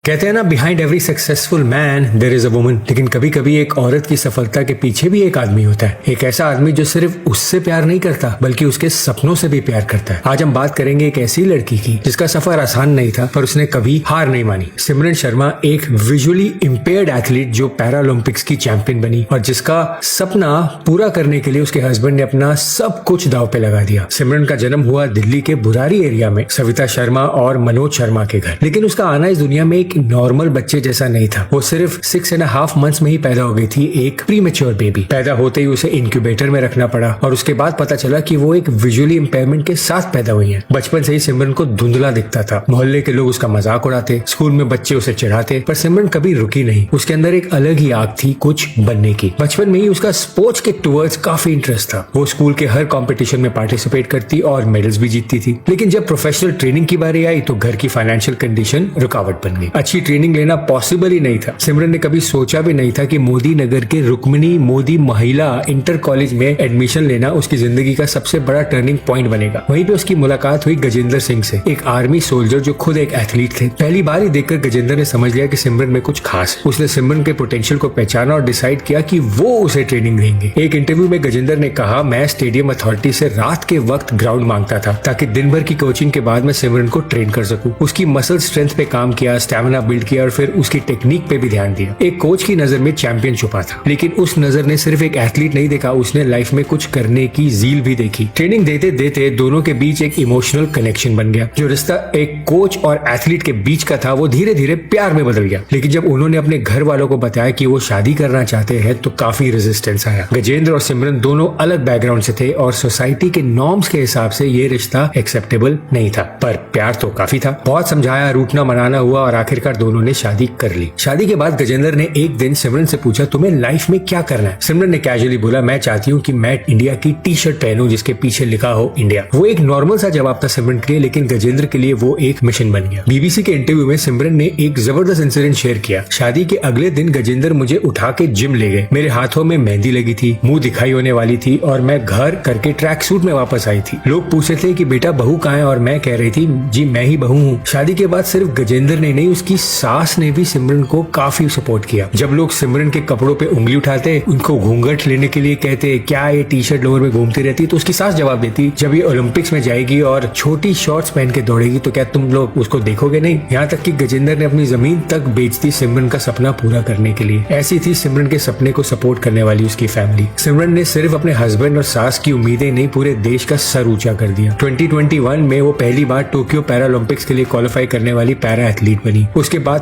कहते हैं ना, behind every successful man there is a woman. लेकिन कभी कभी एक औरत की सफलता के पीछे भी एक आदमी होता है, एक ऐसा आदमी जो सिर्फ उससे प्यार नहीं करता बल्कि उसके सपनों से भी प्यार करता है। आज हम बात करेंगे एक ऐसी लड़की की जिसका सफर आसान नहीं था, पर उसने कभी हार नहीं मानी। सिमरन शर्मा एक विजुअली इम्पेयर्ड एथलीट जो पैरालंपिक्स की चैंपियन बनी और जिसका सपना पूरा करने के लिए उसके हस्बैंड ने अपना सब कुछ दांव पे लगा दिया। सिमरन का जन्म हुआ दिल्ली के बुरारी एरिया में सविता शर्मा और मनोज शर्मा के घर। लेकिन उसका आना इस दुनिया में एक नॉर्मल बच्चे जैसा नहीं था। वो सिर्फ 6.5 मंथ्स में ही पैदा हो गई थी, एक प्रीमेच्योर बेबी। पैदा होते ही उसे इंक्यूबेटर में रखना पड़ा और उसके बाद पता चला कि वो एक विजुअली इम्पेयरमेंट के साथ पैदा हुई है। बचपन से ही सिमरन को धुंधला दिखता था। मोहल्ले के लोग उसका मजाक उड़ाते, स्कूल में बच्चे उसे चिढ़ाते, पर सिमरन कभी रुकी नहीं। उसके अंदर एक अलग ही आग थी कुछ बनने की। बचपन में ही उसका स्पोर्ट्स के टुवर्ड्स काफी इंटरेस्ट था। वो स्कूल के हर कॉम्पिटिशन में पार्टिसिपेट करती और मेडल्स भी जीतती थी। लेकिन जब प्रोफेशनल ट्रेनिंग की बारी आई तो घर की फाइनेंशियल कंडीशन रुकावट बन गई। अच्छी ट्रेनिंग लेना पॉसिबल ही नहीं था। सिमरन ने कभी सोचा भी नहीं था कि मोदी नगर के रुक्मिणी मोदी महिला इंटर कॉलेज में एडमिशन लेना उसकी जिंदगी का सबसे बड़ा टर्निंग पॉइंट बनेगा। वहीं पे उसकी मुलाकात हुई गजेंद्र सिंह से, एक आर्मी सोल्जर जो खुद एक एथलीट थे। पहली बार ही देखकर गजेंद्र ने समझ लिया कि सिमरन में कुछ खास है। उसने सिमरन के पोटेंशियल को पहचाना और डिसाइड किया कि वो उसे ट्रेनिंग देंगे। एक इंटरव्यू में गजेंद्र ने कहा, मैं स्टेडियम अथॉरिटी से रात के वक्त ग्राउंड मांगता था ताकि दिन भर की कोचिंग के बाद मैं सिमरन को ट्रेन कर सकूं। उसकी मसल स्ट्रेंथ पे काम किया, स्टैमिना बिल्ड किया और फिर उसकी टेक्निक पे भी ध्यान दिया। एक कोच की नजर में चैंपियन छुपा था, लेकिन उस नजर ने सिर्फ एक एथलीट नहीं देखा, उसने लाइफ में कुछ करने की जील भी देखी। ट्रेनिंग देते देते दोनों के बीच एक इमोशनल कनेक्शन बन गया। जो रिश्ता एक कोच और एथलीट के बीच का था वो धीरे धीरे प्यार में बदल गया। लेकिन जब उन्होंने अपने घर वालों को बताया कि वो शादी करना चाहते हैं तो काफी रेजिस्टेंस आया। गजेंद्र और सिमरन दोनों अलग बैकग्राउंड से थे और सोसाइटी के नॉर्म्स के हिसाब से ये रिश्ता एक्सेप्टेबल नहीं था, पर प्यार तो काफी था। बहुत समझाया, रूठना मनाना हुआ और आखिरकार दोनों ने शादी कर ली। शादी के बाद गजेंद्र ने एक दिन सिमरन से पूछा, तुम्हें लाइफ में क्या करना है? सिमरन ने कैजुअली बोला, मैं चाहती हूँ कि मैं इंडिया की टी शर्ट पहनूं जिसके पीछे लिखा हो इंडिया। वो एक नॉर्मल सा जवाब था सिमरन के लिए, लेकिन गजेंद्र के लिए वो एक मिशन बन गया। बीबीसी के इंटरव्यू में सिमरन ने एक जबरदस्त इंसिडेंट शेयर किया। शादी के अगले दिन गजेंद्र मुझे उठा के जिम ले गए। मेरे हाथों में मेहंदी लगी थी, मुंह दिखाई होने वाली थी और मैं घर करके ट्रैक सूट में वापस आई थी। लोग पूछ रहे थे कि बेटा बहू कहाँ है और मैं कह रही थी जी मैं ही बहू हूँ। शादी के बाद सिर्फ गजेंद्र ने नहीं, उसकी सास ने भी सिमरन को काफी सपोर्ट किया। जब लोग सिमरन के कपड़ों पे उंगली उठाते, उनको घूंघट लेने के लिए कहते, क्या ये टी शर्ट लोअर में घूमती रहती, तो उसकी सास जवाब देती, जब ये ओलंपिक्स में जाएगी और छोटी शॉर्ट्स पहन के दौड़ेगी तो क्या तुम लोग उसको देखोगे नहीं? यहाँ तक कि गजेंद्र ने अपनी जमीन तक बेच दी सिमरन का सपना पूरा करने के लिए। ऐसी थी सिमरन के सपने को सपोर्ट करने वाली उसकी फैमिली। सिमरन ने सिर्फ अपने हस्बैंड और सास की उम्मीदें नहीं, पूरे देश का सर ऊंचा कर दिया। 2021 में वो पहली बार टोक्यो पैरालंपिक्स के लिए क्वालिफाई करने वाली पैरा एथलीट बनी। उसके बाद